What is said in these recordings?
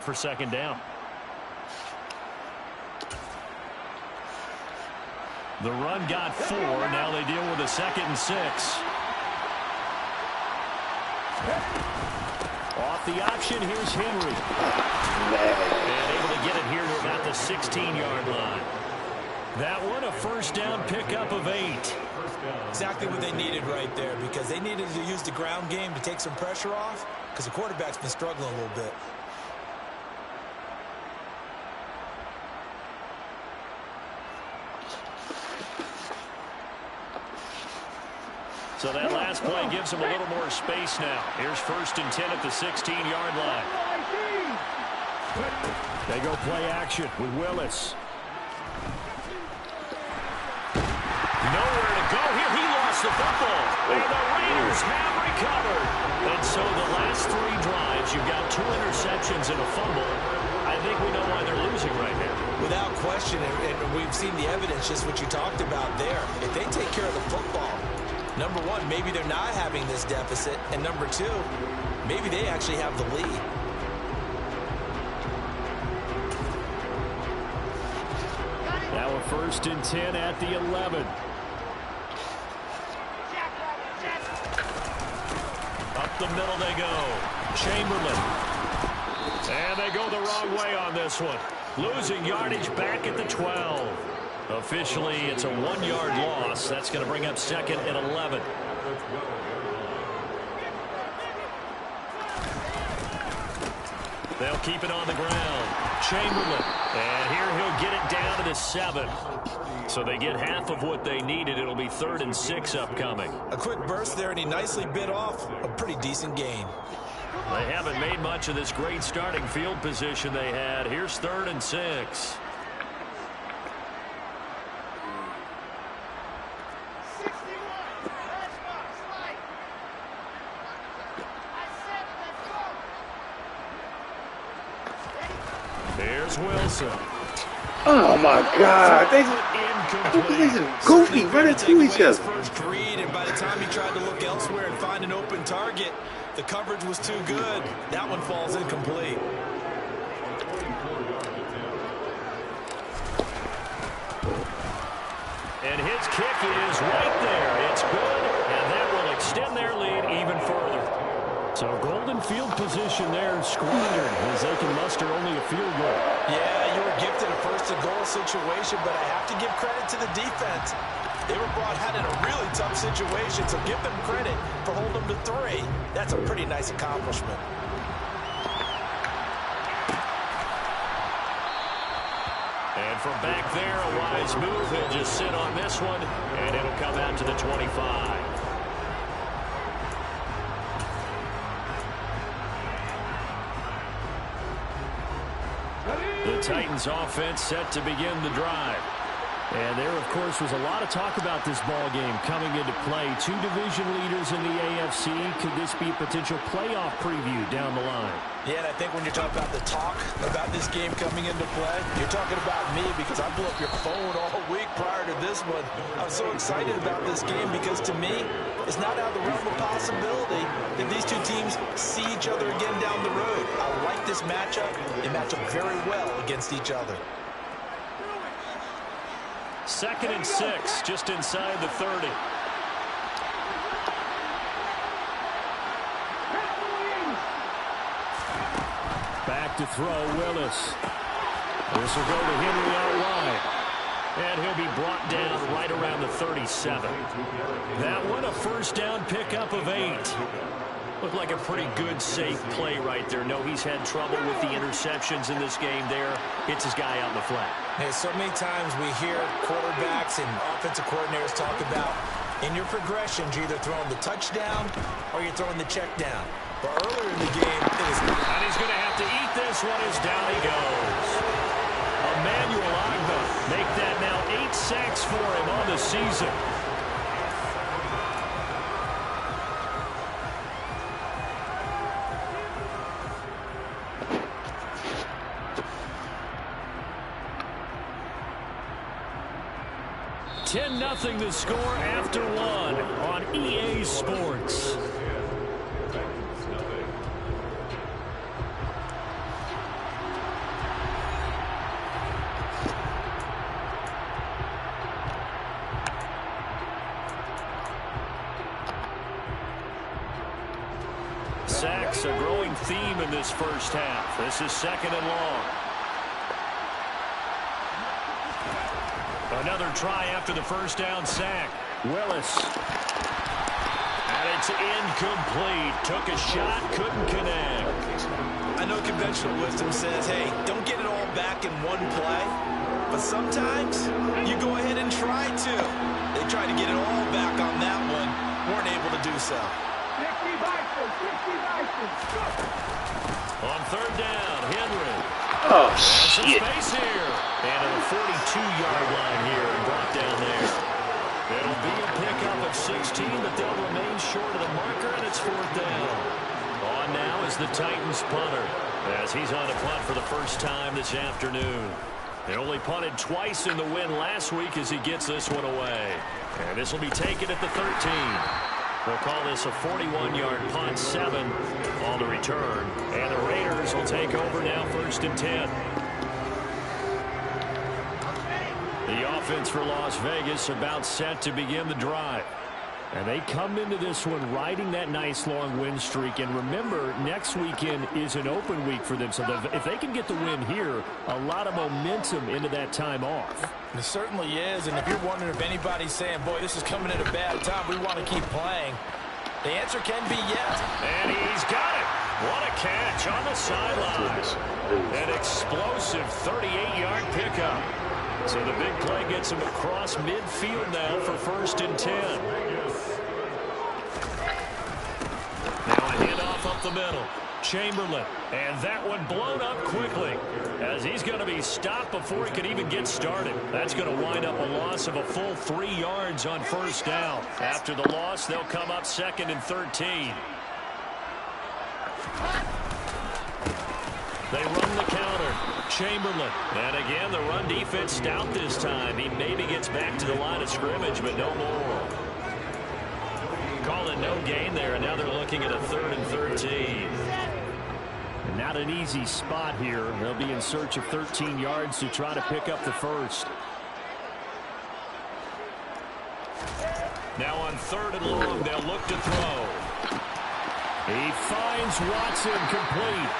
For second down. The run got 4. Now they deal with a 2nd and 6. Off the option, here's Henry. And able to get it here to about the 16-yard line. That one a first down pickup of 8. Exactly what they needed right there, because they needed to use the ground game to take some pressure off, because the quarterback's been struggling a little bit. So that last play gives them a little more space now. Here's 1st and 10 at the 16-yard line. They go play action with Willis. Nowhere to go here. He lost the football. And the Raiders have recovered. And so the last 3 drives, you've got 2 interceptions and a fumble. I think we know why they're losing right now. Without question, and we've seen the evidence, just what you talked about there. If they take care of the football, number one, maybe they're not having this deficit. And number 2, maybe they actually have the lead. Now a 1st and 10 at the 11. Up the middle they go. Chamberlain. And they go the wrong way on this one. Losing yardage back at the 12. Officially, it's a 1-yard loss. That's going to bring up 2nd and 11. They'll keep it on the ground. Chamberlain. And here he'll get it down to the 7. So they get half of what they needed. It'll be 3rd and 6 upcoming. A quick burst there, and he nicely bit off a pretty decent gain. They haven't made much of this great starting field position they had. Here's 3rd and 6. Here's Wilson. Oh my God! They just goofy running to each other. First read, and by the time he tried to look elsewhere and find an open target, the coverage was too good. That one falls incomplete. And his kick is right there. It's good, and that will extend their lead even further. So golden field position there squandered as they can muster only a field goal. Yeah, you were gifted a first-and-goal situation, but I have to give credit to the defense. They were brought out in a really tough situation, so give them credit for holding them to 3. That's a pretty nice accomplishment. And from back there, a wise move. He'll just sit on this one, and it'll come out to the 25. The Titans offense set to begin the drive. And there, of course, was a lot of talk about this ball game coming into play. 2 division leaders in the AFC. Could this be a potential playoff preview down the line? Yeah, and I think when you're talking about the talk about this game coming into play, you're talking about me, because I blew up your phone all week prior to this one. I was so excited about this game because, to me, it's not out of the realm of possibility that these 2 teams see each other again down the road. I like this matchup. They match up very well against each other. 2nd and 6, just inside the 30. Back to throw, Willis. This will go to Henry out wide. And he'll be brought down right around the 37. That one a first down pickup of 8. Looked like a pretty good, safe play right there. No, he's had trouble with the interceptions in this game there. Hits his guy out in the flat. Hey, so many times we hear quarterbacks and offensive coordinators talk about, in your progressions, you're either throwing the touchdown or you're throwing the check down. But earlier in the game, it was... And he's going to have to eat this one as down he goes. Emmanuel Agba make that now 8 sacks for him on the season. Nothing to score after 1 on EA Sports. Sacks, a growing theme in this first half. This is 2nd and long. Another try after the first down sack. Willis. And it's incomplete. Took a shot, couldn't connect. I know conventional wisdom says, hey, don't get it all back in one play. But sometimes you go ahead and try to. They tried to get it all back on that one. Weren't able to do so. On 3rd down, Henry. Oh, Some shit. space here. And at the 42-yard line here and brought down there. It'll be a pickup of 16, but they'll remain short of the marker, and it's 4th down. On now is the Titans punter, as he's on a punt for the first time this afternoon. They only punted twice in the win last week as he gets this one away. And this will be taken at the 13. We'll call this a 41-yard punt, 7 on the return. And the Raiders will take over now, 1st and 10. The offense for Las Vegas about set to begin the drive. And they come into this one riding that nice long win streak. And remember, next weekend is an open week for them. So if they can get the win here, a lot of momentum into that time off. It certainly is. And if you're wondering if anybody's saying, boy, this is coming at a bad time, we want to keep playing, the answer can be yes. And he's got it. What a catch on the sidelines. An explosive 38-yard pickup. So the big play gets him across midfield now for 1st and 10. Now a handoff up the middle. Chamberlain. And that one blown up quickly as he's going to be stopped before he can even get started. That's going to wind up a loss of a full 3 yards on 1st down. After the loss, they'll come up 2nd and 13. They run the counter. Chamberlain. And again, the run defense stout this time. He maybe gets back to the line of scrimmage, but no more. Calling no gain there, and now they're looking at a 3rd and 13. And not an easy spot here. They'll be in search of 13 yards to try to pick up the first. Now on 3rd and long, they'll look to throw. He finds Watson complete.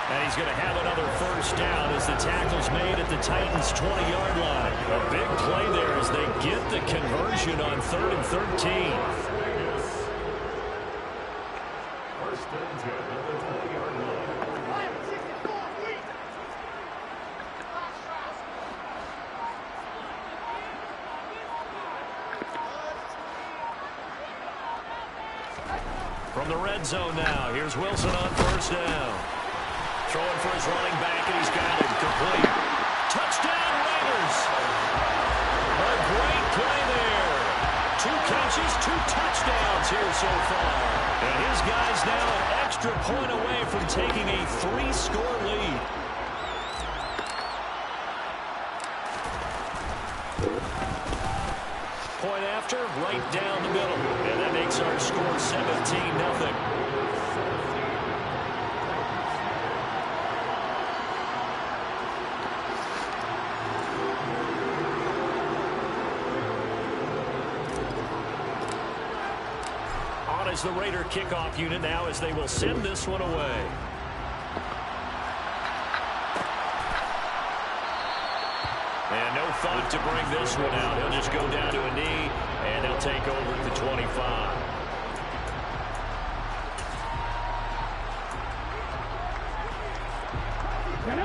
And he's going to have another first down as the tackle's made at the Titans' 20-yard line. A big play there as they get the conversion on 3rd and 13. From the red zone now, here's Wilson on 1st down. Throwing for his running back, and he's got it complete. Touchdown, Raiders! A great play there. 2 catches, 2 touchdowns here so far. And his guys now an extra point away from taking a 3-score lead. Point after, right down the middle. And that makes our score 17-0. Is the Raider kickoff unit now as they will send this one away. And no thought to bring this one out. He'll just go down to a knee, and he'll take over at the 25.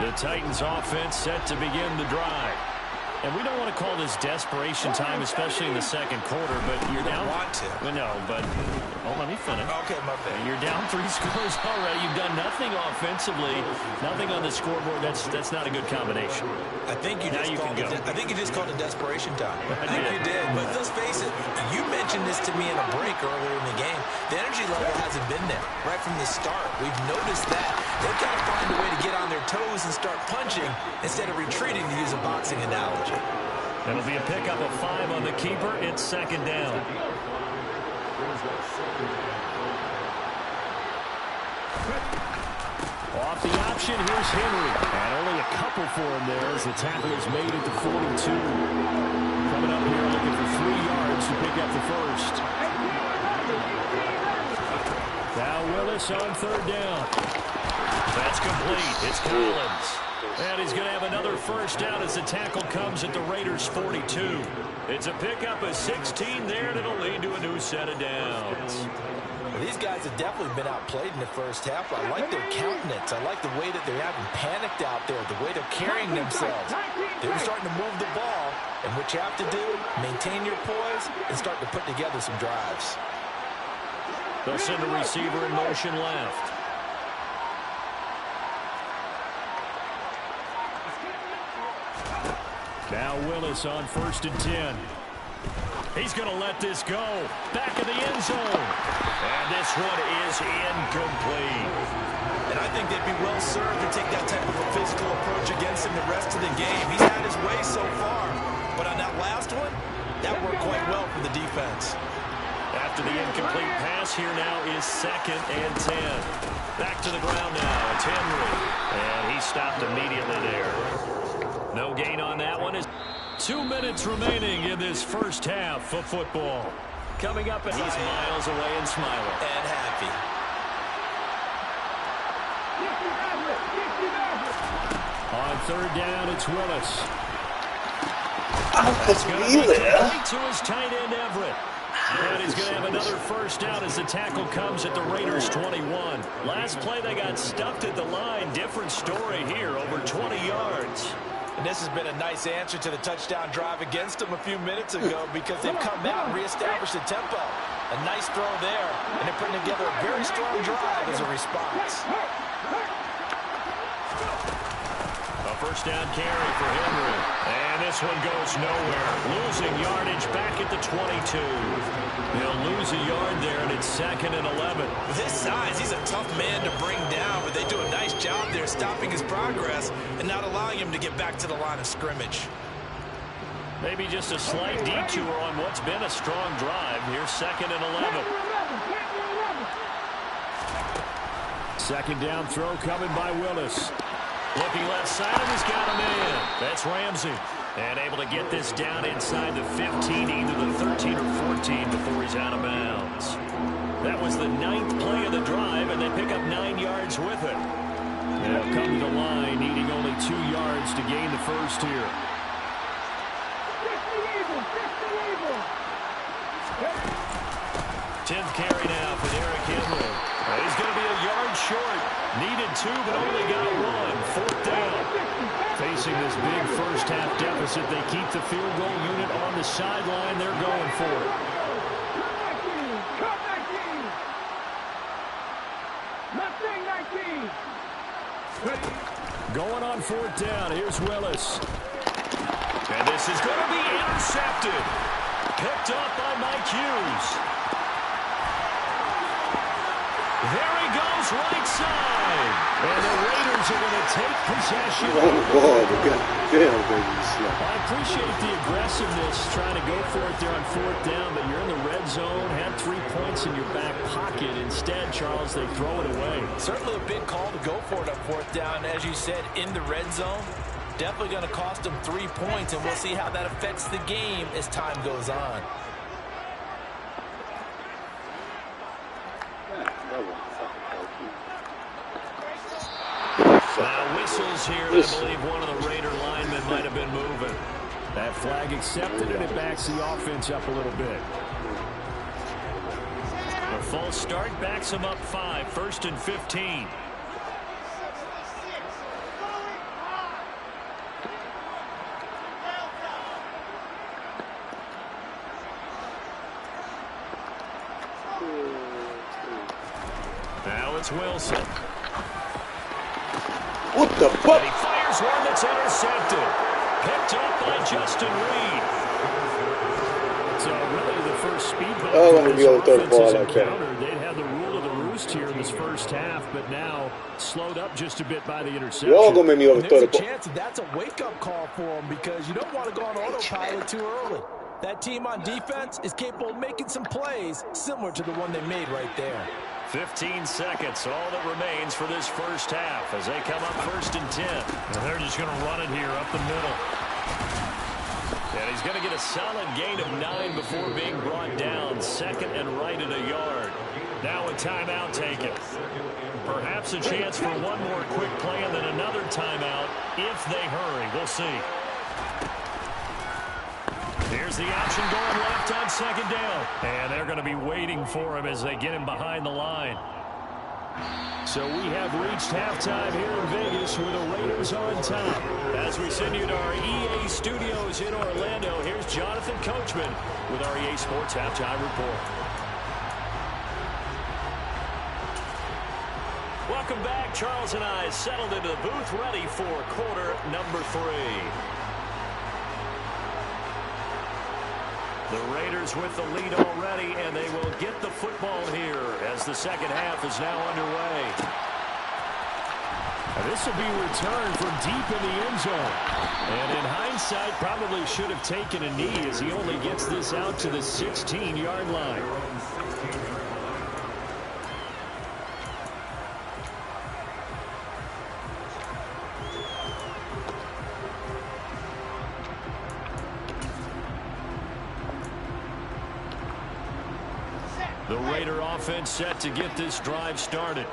The Titans offense set to begin the drive. And we don't want to call this desperation time, especially in the 2nd quarter, but you're down. Want to. Well, no, but let me finish. Okay, my bad. You're down 3 scores already. You've done nothing offensively, nothing on the scoreboard. That's not a good combination. I think you just called it desperation time. I think you did. But let's face it, you mentioned this to me in a break earlier in the game. The energy level hasn't been there right from the start. We've noticed that. They've got to find a way to get on their toes and start punching instead of retreating, to use a boxing analogy. That'll be a pickup of 5 on the keeper. It's 2nd down. Off the option, here's Henry. And only a couple for him there as the tackle is made at the 42. Coming up here looking for 3 yards to pick up the first. Now Willis on third down. That's complete. It's Collins. And he's going to have another first down as the tackle comes at the Raiders' 42. It's a pickup of 16 there, and it'll lead to a new set of downs. Well, these guys have definitely been outplayed in the first half. I like their countenance. I like the way that they haven't panicked out there, the way they're carrying themselves. They're starting to move the ball, and what you have to do, maintain your poise and start to put together some drives. They'll send a receiver in motion left. Now Willis on 1st and 10. He's going to let this go. Back in the end zone. And this one is incomplete. And I think they'd be well served to take that type of a physical approach against him the rest of the game. He's had his way so far. But on that last one, that worked quite well for the defense. After the incomplete pass, here now is 2nd and 10. Back to the ground now. It's Henry. And he stopped immediately there. No gain on that one. 2 minutes remaining in this first half of football. Coming up, and he's miles away and smiling. And happy. On 3rd down, it's Willis. It's me there. To his tight end, Everett. And he's going to have another first down as the tackle comes at the Raiders' 21. Last play, they got stuffed at the line. Different story here, over 20 yards. And this has been a nice answer to the touchdown drive against them a few minutes ago because they've come out and reestablished the tempo. A nice throw there, and they're putting together a very strong drive as a response. A first down carry for Henry. And this one goes nowhere. Losing yardage back at the 22. They'll lose a yard there, and it's 2nd and 11. With his size, he's a tough man to bring down, but they do a nice job there stopping his progress and not allowing him to get back to the line of scrimmage. Maybe just a slight detour on what's been a strong drive. Here's 2nd and 11. 2nd down throw coming by Willis. Looking left side, and he's got a man. That's Ramsey. And able to get this down inside the 15, either the 13 or 14 before he's out of bounds. That was the 9th play of the drive, and they pick up 9 yards with it. They'll come to the line, needing only 2 yards to gain the first here. 10th carry now for Derrick Henry. He's going to be a yard short. Needed 2, but only got 1. 4th down. Facing this big first half deficit, they keep the field goal unit on the sideline. They're going for it. Going on 4th down. Here's Willis. And this is going to be intercepted. Picked up by Mike Hughes. There he goes, right side. And the Raiders are going to take possession. I appreciate the aggressiveness, trying to go for it there on 4th down, but you're in the red zone, had 3 points in your back pocket. Instead, Charles, they throw it away. Certainly a big call to go for it on 4th down. As you said, in the red zone, definitely going to cost them 3 points, and we'll see how that affects the game as time goes on. Now whistles here, and I believe one of the Raider linemen might have been moving. That flag accepted, and it backs the offense up a little bit. A false start backs them up 5, 1st and 15. Now it's Wilson. What the fuck? And he fires one that's intercepted. Picked up by Justin Reed. So really the first speed bump for this offense's encounter. They'd had the rule of the roost here in this first half, but now slowed up just a bit by the interception. Y'all gonna make me There's a chance that's a wake-up call for them because you don't want to go on autopilot too early. That team on defense is capable of making some plays similar to the one they made right there. 15 seconds, all that remains for this first half as they come up 1st and 10. And they're just going to run it here up the middle. And he's going to get a solid gain of 9 before being brought down. 2nd and right at a yard. Now a timeout taken. Perhaps a chance for one more quick play and then another timeout if they hurry. We'll see. Here's the option going left on second down. And they're going to be waiting for him as they get him behind the line. So we have reached halftime here in Vegas with the Raiders on top. As we send you to our EA studios in Orlando, here's Jonathan Coachman with our EA Sports Halftime Report. Welcome back. Charles and I settled into the booth, ready for quarter number 3. The Raiders with the lead already, and they will get the football here as the second half is now underway. And this will be returned from deep in the end zone. And in hindsight, probably should have taken a knee as he only gets this out to the 16-yard line. The Raider offense set to get this drive started.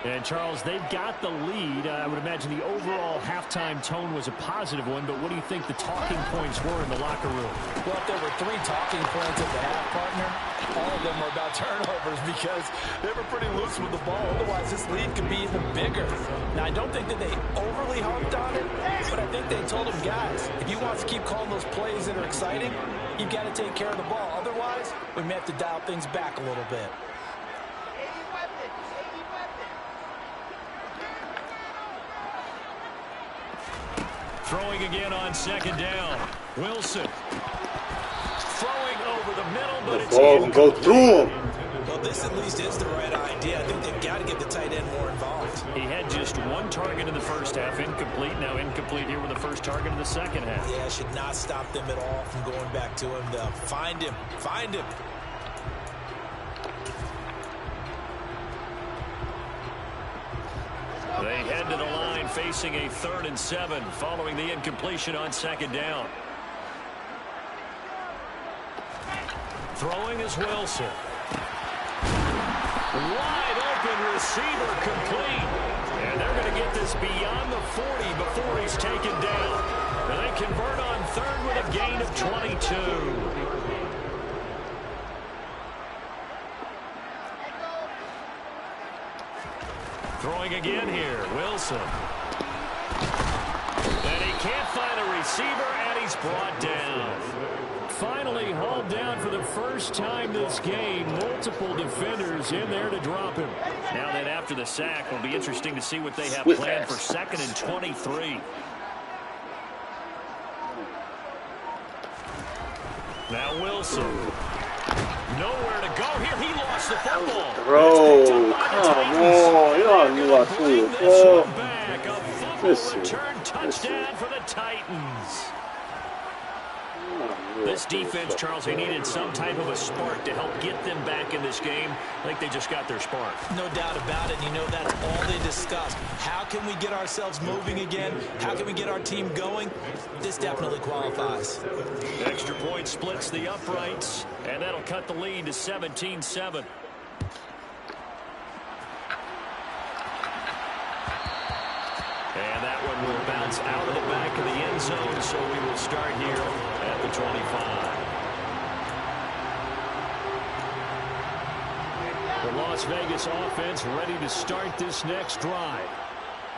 And, Charles, they've got the lead. I would imagine the overall halftime tone was a positive one, but what do you think the talking points were in the locker room? Well, if there were 3 talking points at the half, partner, all of them were about turnovers because they were pretty loose with the ball. Otherwise, this lead could be even bigger. Now, I don't think that they overly harped on it, but I think they told them, guys, if you want to keep calling those plays that are exciting, you've got to take care of the ball. Otherwise, we may have to dial things back a little bit. Throwing again on second down. Wilson. Throwing over the middle, but it's ball can go through him. Well, this at least is the right idea. I think they've got to get the tight end more involved. He had just 1 target in the first half, incomplete. Now incomplete here with the first target in the second half. Yeah, should not stop them at all from going back to him. Though. Find him. Find him. They head to the line facing a 3rd and 7 following the incompletion on second down. Throwing is Wilson. Wide open receiver complete. And they're going to get this beyond the 40 before he's taken down. And they convert on 3rd with a gain of 22. Throwing again here, Wilson. And he can't find a receiver, and he's brought down. Finally hauled down for the first time this game. Multiple defenders in there to drop him. Now then, after the sack, will be interesting to see what they have planned for 2nd and 23. Now Wilson. Nowhere to go here. He lost the football. Bro, come on. Y'all knew I threw it. Return touchdown for the Titans. This defense, Charles, they needed some type of a spark to help get them back in this game. I think they just got their spark. No doubt about it. You know, that's all they discussed. How can we get ourselves moving again? How can we get our team going? This definitely qualifies. Extra point splits the uprights, and that'll cut the lead to 17-7. And that one will bounce out of the back of the end zone, so we will start here at the 25. The Las Vegas offense ready to start this next drive.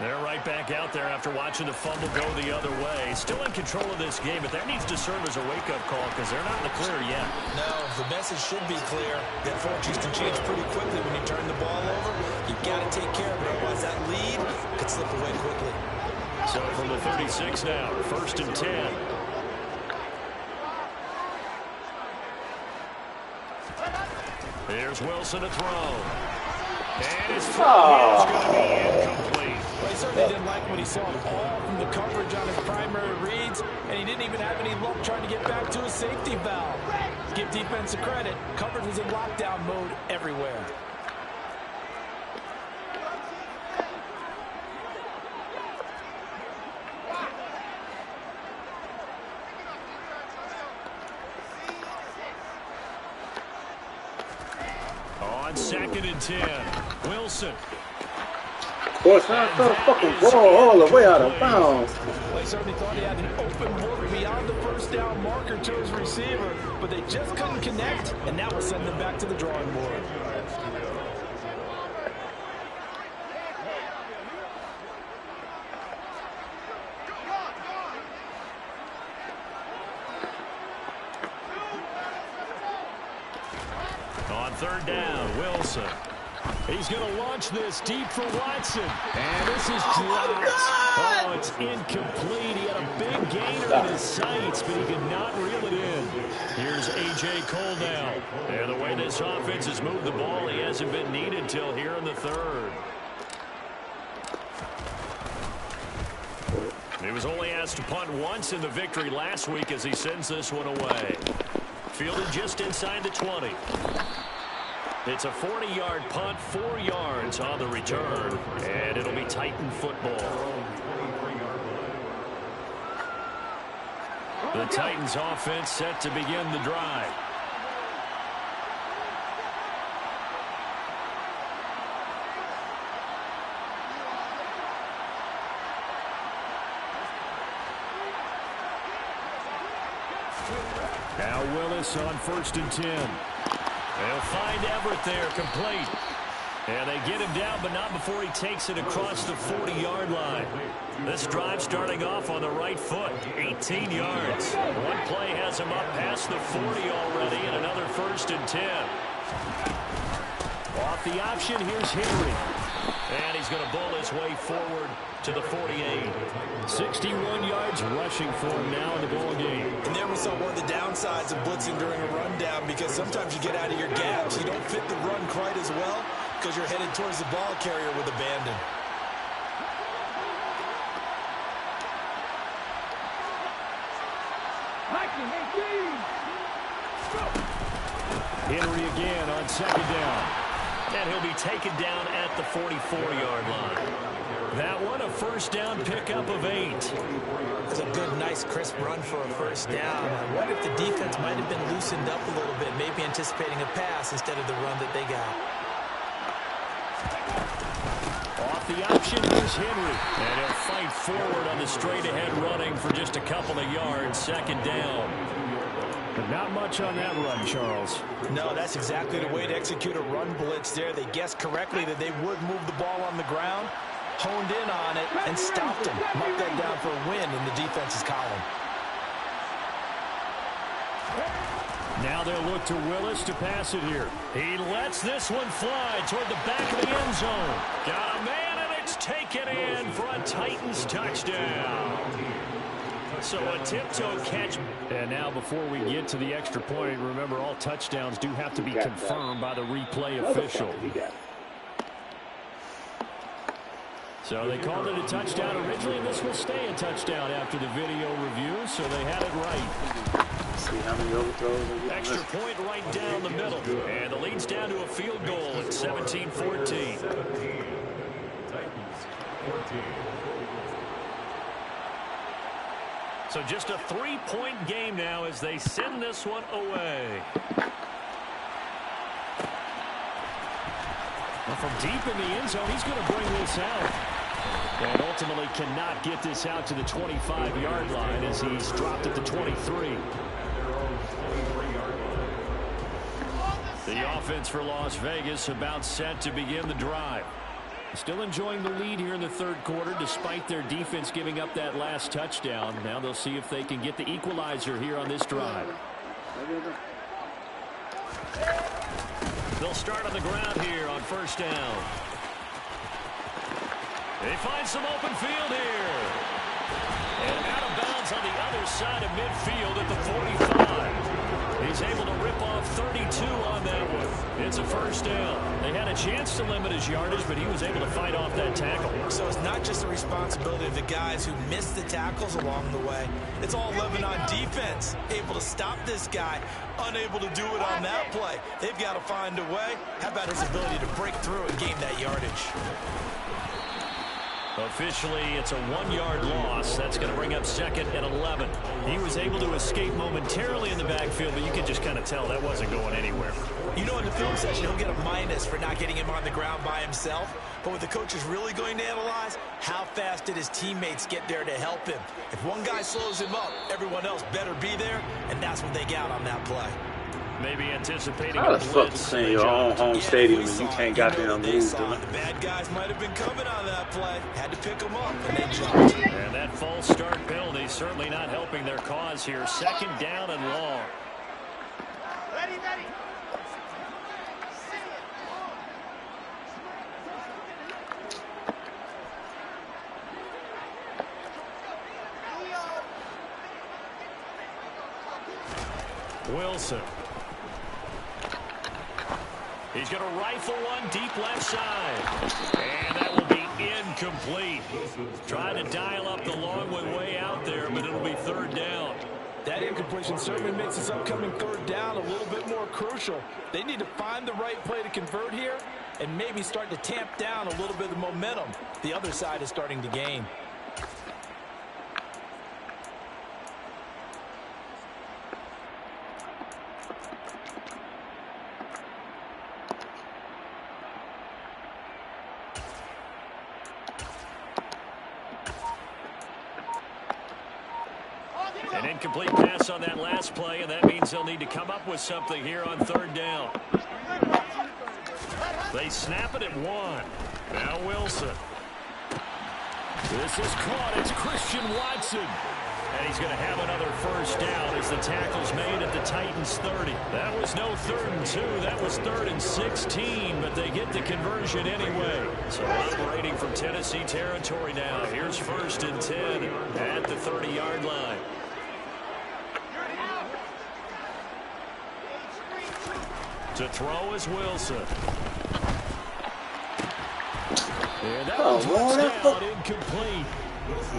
They're right back out there after watching the fumble go the other way. Still in control of this game, but that needs to serve as a wake-up call because they're not in the clear yet. No, the message should be clear that fortunes can change pretty quickly when you turn the ball over. You've got to take care of it, otherwise that lead could slip away quickly. So from the 36 now, 1st and 10. Here's Wilson to throw. And his throw is going to be incomplete. Well, he certainly didn't like what he saw all from the coverage on his primary reads, and he didn't even have any luck trying to get back to his safety valve. Give defense a credit. Coverage was in lockdown mode everywhere. On 2nd and 10, Wilson. Boy, trying to throw the fucking ball all the way out of bounds. They certainly thought he had an open look beyond the first down marker to his receiver, but they just couldn't connect, and now we're sending them back to the drawing board. On 3rd down, Wilson. He's going to launch this deep for Watson. And this is dropped. Oh, it's incomplete. He had a big gainer in his sights, but he could not reel it in. Here's A.J. Cole now. And the way this offense has moved the ball, he hasn't been needed till here in the 3rd. He was only asked to punt once in the victory last week as he sends this one away. Fielded just inside the 20. It's a 40-yard punt, 4 yards on the return, and it'll be Titan football. The Titans offense set to begin the drive. Now Willis on 1st and 10. They'll find Everett there, complete. And they get him down, but not before he takes it across the 40-yard line. This drive starting off on the right foot, 18 yards. One play has him up past the 40 already, and another 1st and 10. Off the option, here's Henry. And he's going to bowl his way forward to the 48. 61 yards rushing for him now in the ball game. And there we saw one of the downsides of blitzing during a rundown, because sometimes you get out of your gaps. You don't fit the run quite as well because you're headed towards the ball carrier with abandon. Henry again on 2nd down. And he'll be taken down at the 44-yard line. That one, a 1st down pickup of 8. It's a good, nice, crisp run for a 1st down. I wonder if the defense might have been loosened up a little bit, maybe anticipating a pass instead of the run that they got. Off the option, here's Henry. And he'll fight forward on the straight-ahead running for just a couple of yards, 2nd down. But not much on that run, Charles. No, that's exactly the way to execute a run blitz there. They guessed correctly that they would move the ball on the ground, honed in on it, and stopped them. Marked that down for a win in the defense's column. Now they'll look to Willis to pass it here. He lets this one fly toward the back of the end zone. Got a man, and it's taken in for a Titans touchdown. So a tiptoe catch. And now before we get to the extra point, remember all touchdowns do have to be confirmed by the replay official. So they called it a touchdown originally, and this will stay a touchdown after the video review, so they had it right. See how many overthrows. Extra point right down the middle, and the lead's down to a field goal at 17-14. So just a 3-point game now as they send this one away. Well, from deep in the end zone, he's going to bring this out. And ultimately cannot get this out to the 25-yard line as he's dropped at the 23. The offense for Las Vegas about set to begin the drive. Still enjoying the lead here in the 3rd quarter despite their defense giving up that last touchdown. Now they'll see if they can get the equalizer here on this drive. They'll start on the ground here on 1st down. They find some open field here. And out of bounds on the other side of midfield at the 45. He's able to rip off 32 on that one. It's a 1st down. They had a chance to limit his yardage, but he was able to fight off that tackle. So it's not just the responsibility of the guys who missed the tackles along the way. It's all living on defense. Able to stop this guy, unable to do it on that play. They've got to find a way. How about his ability to break through and gain that yardage? Officially, it's a 1-yard loss. That's going to bring up 2nd and 11. He was able to escape momentarily in the backfield, but you can just kind of tell that wasn't going anywhere. You know, in the film session, he'll get a minus for not getting him on the ground by himself. But what the coach is really going to analyze, how fast did his teammates get there to help him? If one guy slows him up, everyone else better be there, and that's what they got on that play. Maybe anticipating How a the fuck you blitz. playing your own home stadium and you can't goddamn move, dude? The bad guys might have been coming on that play. Had to pick them up, and they jumped. And that false start penalty certainly not helping their cause here. 2nd down and long. Ready, ready. Wilson. He's going to rifle one deep left side. And that will be incomplete. Trying to dial up the long way out there, but it'll be 3rd down. That incompletion certainly makes this upcoming 3rd down a little bit more crucial. They need to find the right play to convert here and maybe start to tamp down a little bit of momentum the other side is starting to gain. An incomplete pass on that last play, and that means they'll need to come up with something here on 3rd down. They snap it at 1. Now Wilson. This is caught. It's Christian Watson. And he's going to have another 1st down as the tackle's made at the Titans' 30. That was no 3rd and 2. That was 3rd and 16, but they get the conversion anyway. So operating from Tennessee territory now. Here's 1st and 10 at the 30-yard line. To throw is Wilson. And that touchdown incomplete.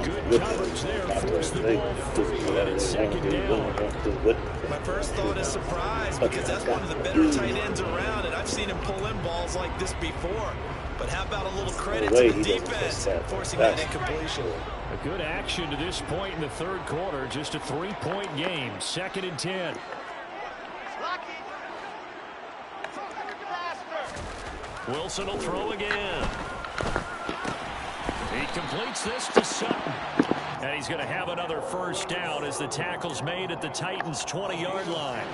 Good coverage there. Forced the ball free, and it's 2nd down. My first thought is surprise because that's one of the better tight ends around, and I've seen him pull in balls like this before. But how about a little credit to the defense forcing that incompletion? A good action to this point in the 3rd quarter. Just a 3-point game. 2nd and 10. Wilson will throw again. He completes this to Sutton. And he's going to have another 1st down as the tackle's made at the Titans' 20-yard line.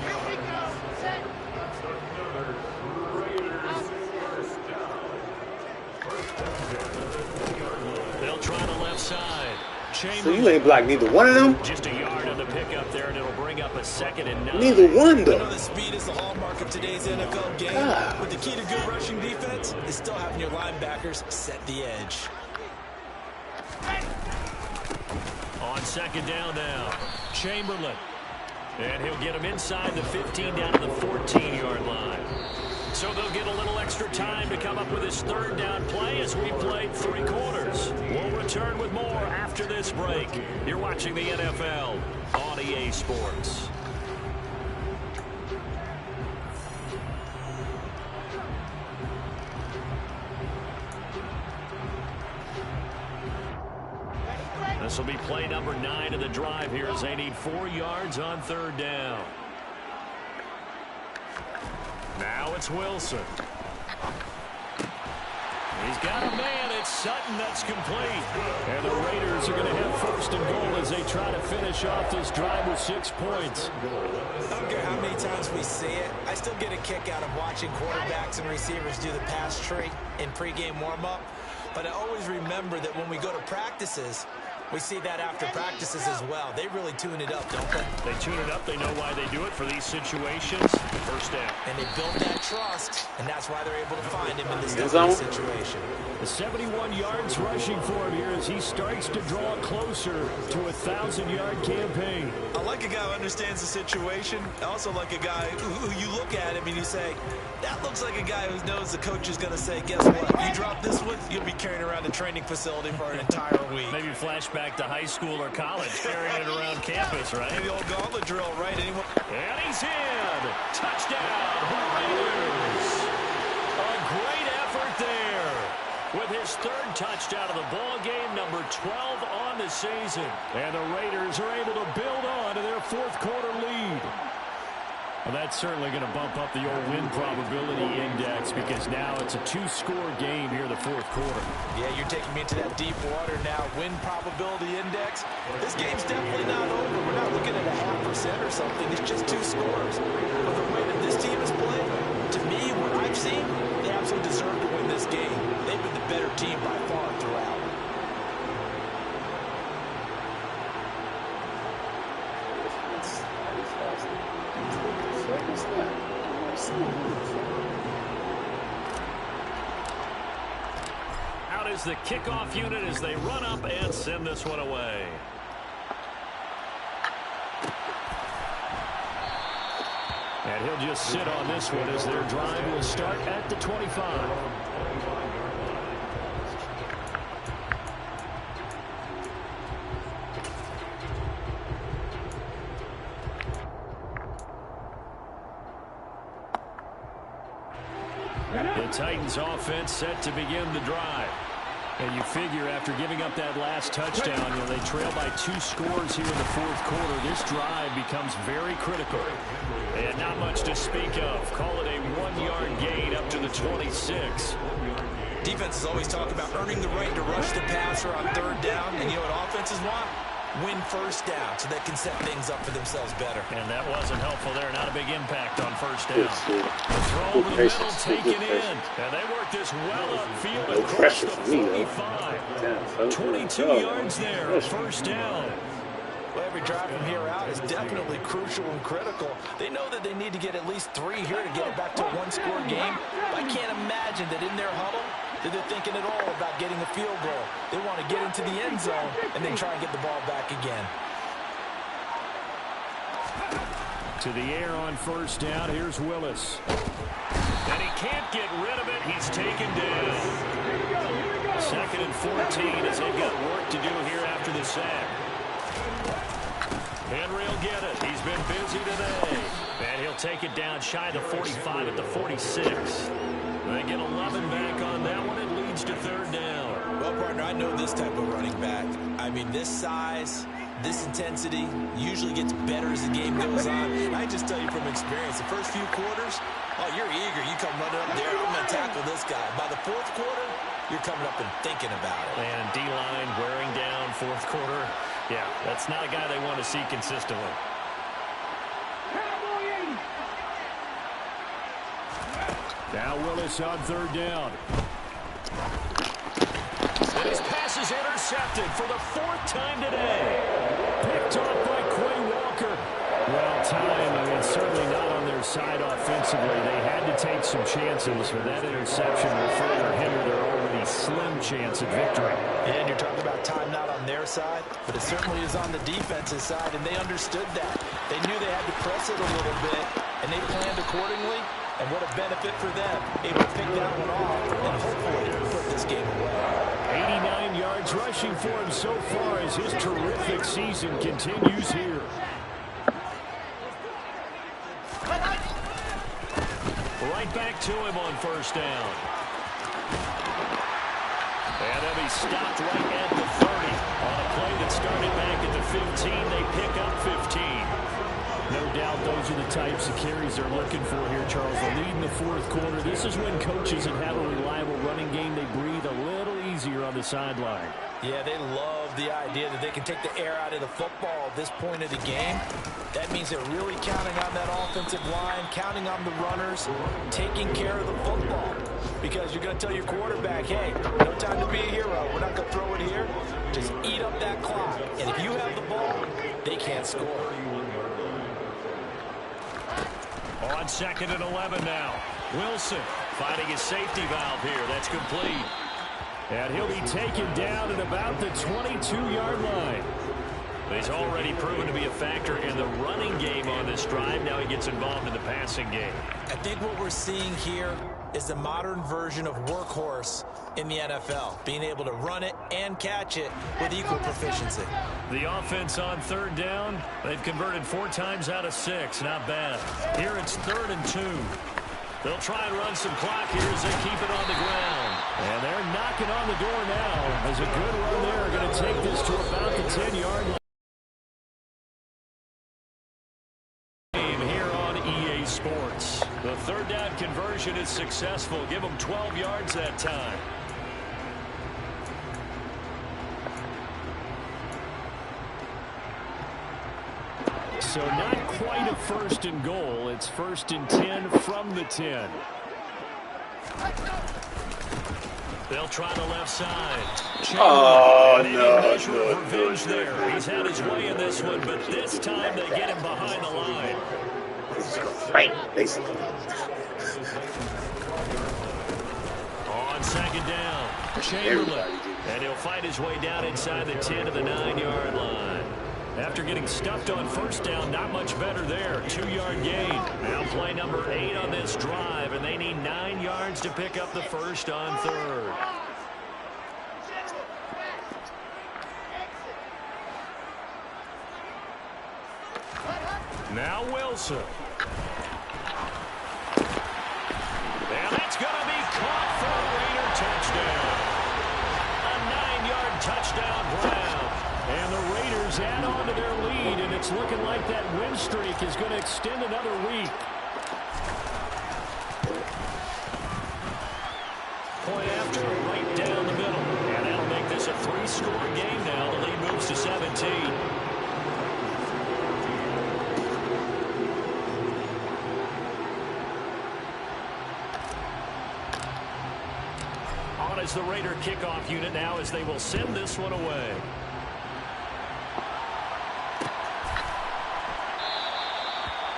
They'll try the left side. So you ain't blocked neither one of them? Just a yard on the pickup there, and it'll bring up a 2nd and 9. Neither one, though. You know the speed is the hallmark of today's NFL game. But the key to good rushing defense is still having your linebackers set the edge. On 2nd down now, Chamberlain. And he'll get him inside the 15 down to the 14-yard line. So they'll get a little extra time to come up with his 3rd down play as we played 3 quarters. We'll return with more after this break. You're watching the NFL on EA Sports. This will be play number 9 of the drive here as they need 4 yards on 3rd down. Now it's Wilson. He's got a man. It's Sutton. That's complete. And the Raiders are going to have 1st and goal as they try to finish off this drive with 6 points. I don't care how many times we see it. I still get a kick out of watching quarterbacks and receivers do the pass tree in pregame warm-up. But I always remember that when we go to practices, we see that after practices as well. They really tune it up, don't they? They tune it up. They know why they do it for these situations. 1st down. And they build that trust, and that's why they're able to find him in this situation. The 71 yards rushing for him here as he starts to draw closer to a 1,000-yard campaign. I like a guy who understands the situation. I also like a guy who you look at him and you say, that looks like a guy who knows the coach is going to say, guess what? You drop this one, you'll be carrying around a training facility for an entire week. Maybe flashback to high school or college, carrying it around campus, right? Maybe the old gauntlet drill, right? Anyone? And he's in. Touchdown, Raiders. A great effort there. with his third touchdown of the ball game, number 12 on the season. And the Raiders are able to build on to their fourth quarter lead. Well, that's certainly going to bump up the old win probability index because now it's a two-score game here in the fourth quarter. Yeah, you're taking me into that deep water now. Win probability index. This game's definitely not over. We're not looking at a 0.5% or something. It's just 2 scores. But the way that this team has played, to me, what I've seen, they absolutely deserve to win this game. They've been the better team by far throughout. Out is the kickoff unit as they run up and send this one away. And he'll just sit on this one as their drive will start at the 25. The Titans offense set to begin the drive. And you figure after giving up that last touchdown, they trail by 2 scores here in the fourth quarter. This drive becomes very critical. And not much to speak of. Call it a 1-yard gain up to the 26. Defenses always talk about earning the right to rush the passer on 3rd down. And you know what offenses want? Win 1st down so they can set things up for themselves better. And that wasn't helpful there. Not a big impact on 1st down. The throw over the middle taken in. And they work this well upfield across the 45. 22 yards there, 1st down. Well, every drive from here out is definitely crucial and critical. They know that they need to get at least 3 here to get it back to a 1-score game. But I can't imagine that in their huddle that they're thinking at all about getting a field goal. They want to get into the end zone and then try and get the ball back again. To the air on 1st down. Here's Willis. And he can't get rid of it. He's taken down. 2nd and 14 as they've got work to do here after the sack. Henry will get it. He's been busy today. And he'll take it down shy of the 45 at the 46. They get 11 back on that one. It leads to 3rd down. Well, partner, I know this type of running back. I mean, this size, this intensity usually gets better as the game goes on. And I just tell you from experience, the first few quarters, oh, you're eager. You come running up there. I'm going to tackle this guy. By the 4th quarter, you're coming up and thinking about it. And D-line wearing down 4th quarter. Yeah, that's not a guy they want to see consistently. Now Willis on 3rd down. And his pass is intercepted for the 4th time today. Picked off by Quay Walker. Well timed. I mean, certainly not on their side offensively. They had to take some chances, but that interception will further hinder their already slim chance at victory. And you're talking about time not on their side, but it certainly is on the defensive side, and they understood that. They knew they had to press it a little bit, and they planned accordingly. And what a benefit for them, able to pick that one off and hopefully put this game away. 89 yards rushing for him so far as his terrific season continues here. Right back to him on 1st down. And then he stopped right at the 30. On a play that started back at the 15, they pick up 15. No doubt those are the types of carries they're looking for here, Charles. The lead in the 4th quarter. This is when coaches that have a reliable running game, they breathe a little easier on the sideline. Yeah, they love the idea that they can take the air out of the football at this point of the game. That means they're really counting on that offensive line, counting on the runners, taking care of the football. Because you're going to tell your quarterback, hey, no time to be a hero. We're not going to throw it here. Just eat up that clock. And if you have the ball, they can't score. On 2nd and 11 now. Wilson finding his safety valve here. That's complete. And he'll be taken down at about the 22-yard line. He's already proven to be a factor in the running game on this drive. Now he gets involved in the passing game. I think what we're seeing here is the modern version of workhorse in the NFL, being able to run it and catch it with equal proficiency. The offense on 3rd down, they've converted 4 times out of 6. Not bad. Here it's 3rd and 2. They'll try and run some clock here as they keep it on the ground. And they're knocking on the door now. As a good run there, going to take this to about the 10-yard line. Here on EA Sports. The third down conversion is successful. Give them 12 yards that time. So not quite a first and goal. It's 1st and 10 from the 10. They'll try the left side. Oh, no. Revenge there. He's had his way in this one, but this time they get him behind the line. Right, basically. On 2nd down, Chamberlain. And he'll fight his way down inside the 10 to the 9-yard line. After getting stuffed on 1st down, not much better there. 2-yard gain. Now play number 8 on this drive, and they need 9 yards to pick up the first on 3rd. Now Wilson. And that's going to be caught for a Raider touchdown. A 9-yard touchdown Brown. And the Raiders add on to their lead, and it's looking like that win streak is going to extend another week. Point after, right down the middle. And that'll make this a 3-score game now. The lead moves to 17. On is the Raider kickoff unit now as they will send this one away.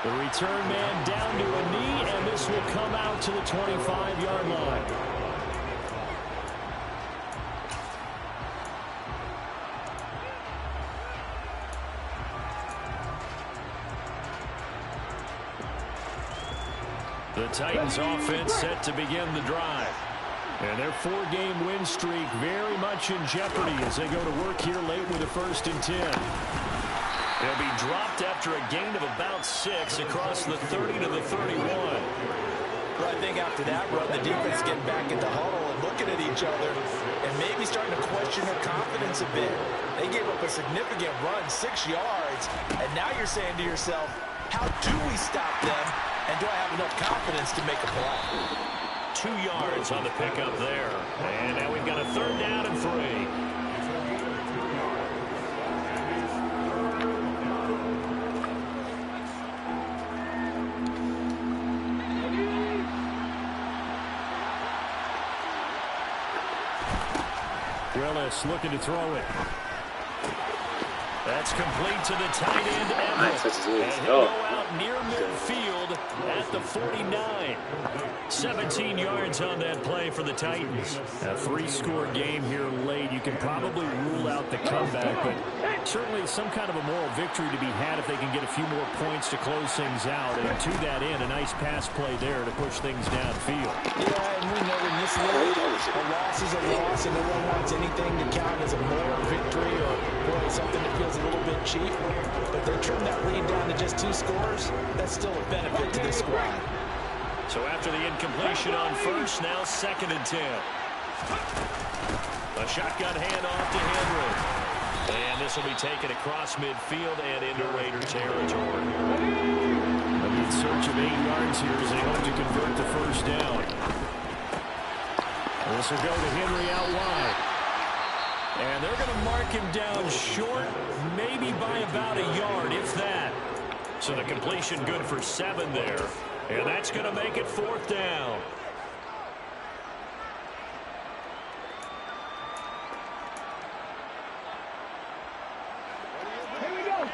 The return man down to a knee, and this will come out to the 25-yard line. The Titans offense set to begin the drive. And their 4-game win streak very much in jeopardy as they go to work here late with a 1st and 10. They'll be dropped after a gain of about 6 across the 30 to the 31. Well, I think after that run, the defense getting back in the huddle and looking at each other and maybe starting to question their confidence a bit. They gave up a significant run, 6 yards, and now you're saying to yourself, how do we stop them, and do I have enough confidence to make a play? 2 yards on the pickup there. And now we've got a 3rd down and 3. Willis looking to throw it. That's complete to the tight end, Everett. And he'll go out near midfield at the 49. 17 yards on that play for the Titans. A 3-score game here late. You can probably rule out the comeback, but certainly some kind of a moral victory to be had if they can get a few more points to close things out. And to that end, a nice pass play there to push things downfield. Yeah, and we know in this league, a loss is a loss, and no one wants anything to count as a moral victory or boy, something that feels a little bit cheap. But they trim that lead down to just 2 scores. That's still a benefit to this squad. So after the incompletion on 1st, now 2nd and 10. A shotgun handoff to Henry. And this will be taken across midfield and into Raider territory. In search of 8 yards here as they hope to convert the 1st down. This will go to Henry out wide. And they're going to mark him down short, maybe by about a yard, if that. So the completion good for 7 there. And that's going to make it 4th down. Here we go.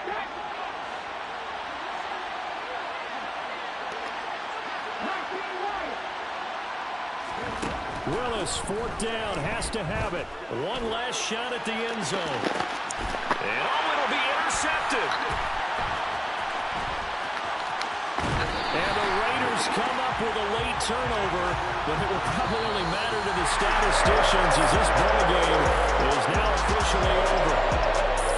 Willis, 4th down, has to have it. One last shot at the end zone. And it'll be intercepted. And the Raiders come up with a late turnover, but it will probably only matter to the statisticians as this ball game is now officially over.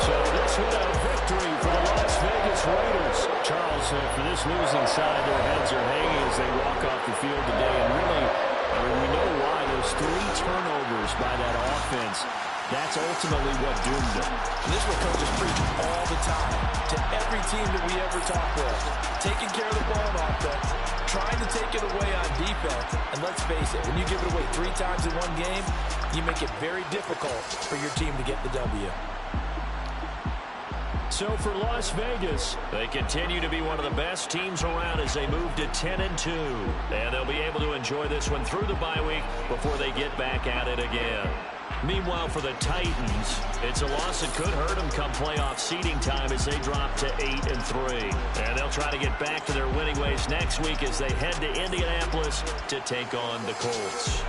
So this one a victory for the Las Vegas Raiders. Charles, So for this losing side, their heads are hanging as they walk off the field today. And really, I mean, we know why. Those 3 turnovers by that offense, that's ultimately what doomed them. And this is what coaches preach all the time to every team that we ever talk with. Taking care of the ball on offense, trying to take it away on defense. And let's face it, when you give it away 3 times in one game, you make it very difficult for your team to get the W. So for Las Vegas, they continue to be one of the best teams around as they move to 10-2. And they'll be able to enjoy this one through the bye week before they get back at it again. Meanwhile, for the Titans, it's a loss that could hurt them come playoff seeding time as they drop to 8-3. And they'll try to get back to their winning ways next week as they head to Indianapolis to take on the Colts.